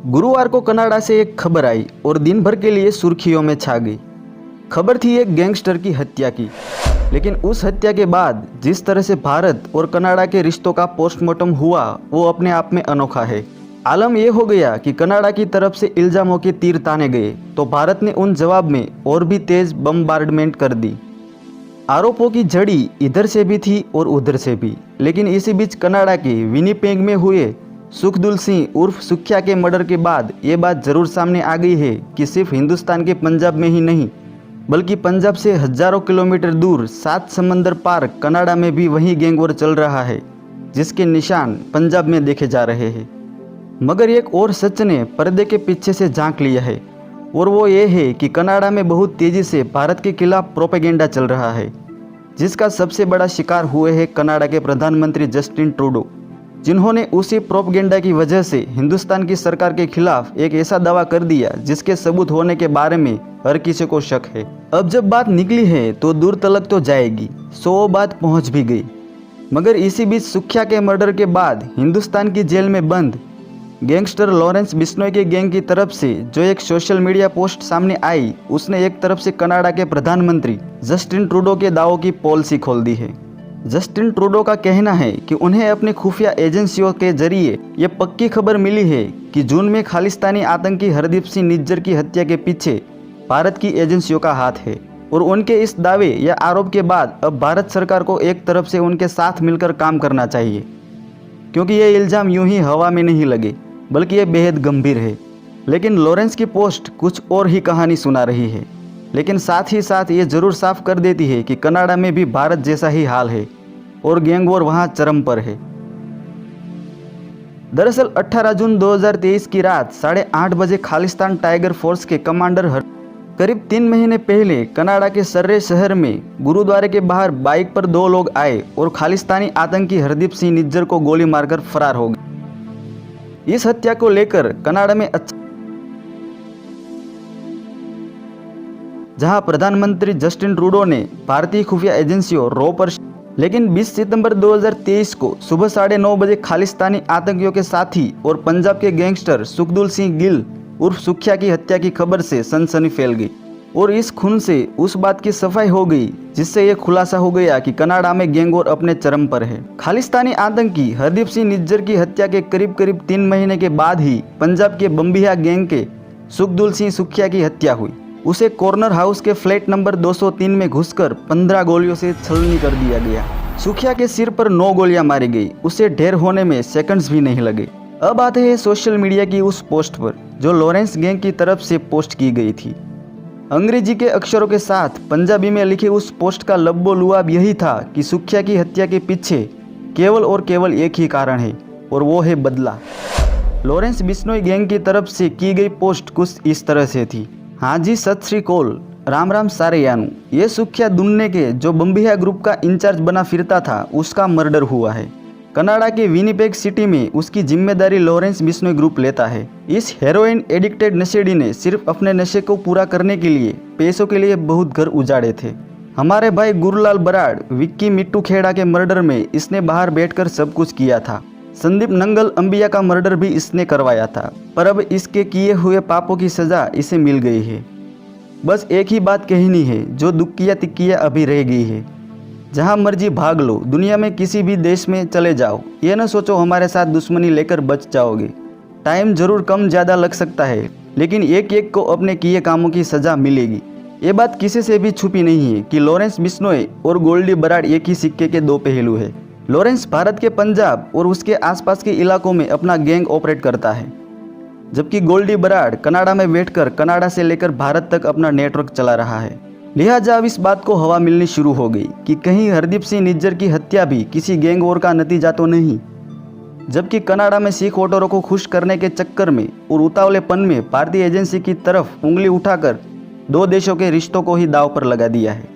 गुरुवार को कनाडा से एक खबर आई और दिन भर के लिए सुर्खियों में छा गई। खबर थी एक गैंगस्टर की हत्या की, लेकिन उस हत्या के बाद जिस तरह से भारत और कनाडा के रिश्तों का पोस्टमार्टम हुआ वो अपने आप में अनोखा है। आलम यह हो गया कि कनाडा की तरफ से इल्ज़ामों के तीर ताने गए तो भारत ने उन जवाब में और भी तेज बम्बार्डमेंट कर दी। आरोपों की झड़ी इधर से भी थी और उधर से भी, लेकिन इसी बीच कनाडा के विनिपेग में हुए सुखदुल सिंह उर्फ सुखिया के मर्डर के बाद ये बात जरूर सामने आ गई है कि सिर्फ हिंदुस्तान के पंजाब में ही नहीं बल्कि पंजाब से हजारों किलोमीटर दूर 7 समंदर पार कनाडा में भी वही गैंग वॉर चल रहा है जिसके निशान पंजाब में देखे जा रहे हैं। मगर एक और सच ने पर्दे के पीछे से झांक लिया है और वो ये है कि कनाडा में बहुत तेज़ी से भारत के खिलाफ प्रोपेगेंडा चल रहा है, जिसका सबसे बड़ा शिकार हुए हैं कनाडा के प्रधानमंत्री जस्टिन ट्रूडो, जिन्होंने उसी प्रोपेगेंडा की वजह से हिंदुस्तान की सरकार के खिलाफ एक ऐसा दावा कर दिया जिसके सबूत होने के बारे में हर किसी को शक है। अब जब बात निकली है तो दूर तलक तो जाएगी, सो वो बात पहुंच भी गई। मगर इसी बीच सुखिया के मर्डर के बाद हिंदुस्तान की जेल में बंद गैंगस्टर लॉरेंस बिश्नोई के गैंग की तरफ से जो एक सोशल मीडिया पोस्ट सामने आई, उसने एक तरफ से कनाडा के प्रधानमंत्री जस्टिन ट्रूडो के दावों की पोल सी खोल दी है। जस्टिन ट्रूडो का कहना है कि उन्हें अपनी खुफिया एजेंसियों के जरिए ये पक्की खबर मिली है कि जून में खालिस्तानी आतंकी हरदीप सिंह निज्जर की हत्या के पीछे भारत की एजेंसियों का हाथ है, और उनके इस दावे या आरोप के बाद अब भारत सरकार को एक तरफ से उनके साथ मिलकर काम करना चाहिए, क्योंकि ये इल्ज़ाम यूं ही हवा में नहीं लगे बल्कि ये बेहद गंभीर है। लेकिन लॉरेंस की पोस्ट कुछ और ही कहानी सुना रही है, लेकिन साथ ही साथ ये जरूर साफ कर देती है कि कनाडा में भी भारत जैसा ही हाल है और गैंग वॉर वहाँ चरम पर है। दरअसल 18 जून 2023 की रात 8:30 बजे खालिस्तान टाइगर फोर्स के कमांडर करीब 3 महीने पहले कनाडा के सर्रे शहर में गुरुद्वारे के बाहर बाइक पर 2 लोग आए और खालिस्तानी आतंकी हरदीप सिंह निज्जर को गोली मारकर फरार हो गए। इस हत्या को लेकर कनाडा में जहां प्रधानमंत्री जस्टिन ट्रूडो ने भारतीय खुफिया एजेंसियों रॉ पर, लेकिन 20 सितंबर 2023 को सुबह 9:30 बजे खालिस्तानी आतंकियों के साथी और पंजाब के गैंगस्टर सुखदुल सिंह गिल उर्फ सुखिया की हत्या की खबर से सनसनी फैल गई और इस खून से उस बात की सफाई हो गई जिससे यह खुलासा हो गया कि कनाडा में गैंग वॉर अपने चरम पर है। खालिस्तानी आतंकी हरदीप सिंह निज्जर की हत्या के करीब 3 महीने के बाद ही पंजाब के बम्बिया गैंग के सुखदुल सिंह सुखिया की हत्या हुई। उसे कॉर्नर हाउस के फ्लैट नंबर 203 में घुसकर 15 गोलियों से छलनी कर दिया गया। सुखिया के सिर पर 9 गोलियां मारी गई। उसे ढेर होने में सेकंड्स भी नहीं लगे। अब आते हैं सोशल मीडिया की उस पोस्ट पर जो लॉरेंस गैंग की तरफ से पोस्ट की गई थी। अंग्रेजी के अक्षरों के साथ पंजाबी में लिखे उस पोस्ट का लब्बो लुआब यही था कि सुखिया की हत्या के पीछे केवल और केवल एक ही कारण है और वो है बदला। लॉरेंस बिश्नोई गैंग की तरफ से की गई पोस्ट कुछ इस तरह से थी। हाँ जी, सत श्री अकाल, राम राम सारे यानू। ये सुखिया दुन्ने के जो बम्बिया ग्रुप का इंचार्ज बना फिरता था उसका मर्डर हुआ है। कनाडा के विनिपेग सिटी में उसकी जिम्मेदारी लॉरेंस बिश्नोई ग्रुप लेता है। इस हेरोइन एडिक्टेड नशेड़ी ने सिर्फ अपने नशे को पूरा करने के लिए पैसों के लिए बहुत घर उजाड़े थे। हमारे भाई गुरुलाल बराड़ विक्की मिट्टू खेड़ा के मर्डर में इसने बाहर बैठकर सब कुछ किया था। संदीप नंगल अंबिया का मर्डर भी इसने करवाया था, पर अब इसके किए हुए पापों की सजा इसे मिल गई है। बस एक ही बात कहनी है, जो दुक्किया तिक्किया अभी रह गई है। जहां मर्जी भाग लो, दुनिया में किसी भी देश में चले जाओ, ये न सोचो हमारे साथ दुश्मनी लेकर बच जाओगे। टाइम जरूर कम ज़्यादा लग सकता है, लेकिन एक एक को अपने किए कामों की सज़ा मिलेगी। ये बात किसी से भी छुपी नहीं है कि लॉरेंस बिश्नोई और गोल्डी बराड़ एक ही सिक्के के 2 पहलू है। लॉरेंस भारत के पंजाब और उसके आसपास के इलाकों में अपना गैंग ऑपरेट करता है, जबकि गोल्डी बराड़ कनाडा में बैठकर कनाडा से लेकर भारत तक अपना नेटवर्क चला रहा है। लिहाजा अब इस बात को हवा मिलनी शुरू हो गई कि कहीं हरदीप सिंह निज्जर की हत्या भी किसी गैंग वॉर का नतीजा तो नहीं, जबकि कनाडा में सिख वोटरों को खुश करने के चक्कर में और उतावलेपन में भारतीय एजेंसी की तरफ उंगली उठाकर 2 देशों के रिश्तों को ही दांव पर लगा दिया है।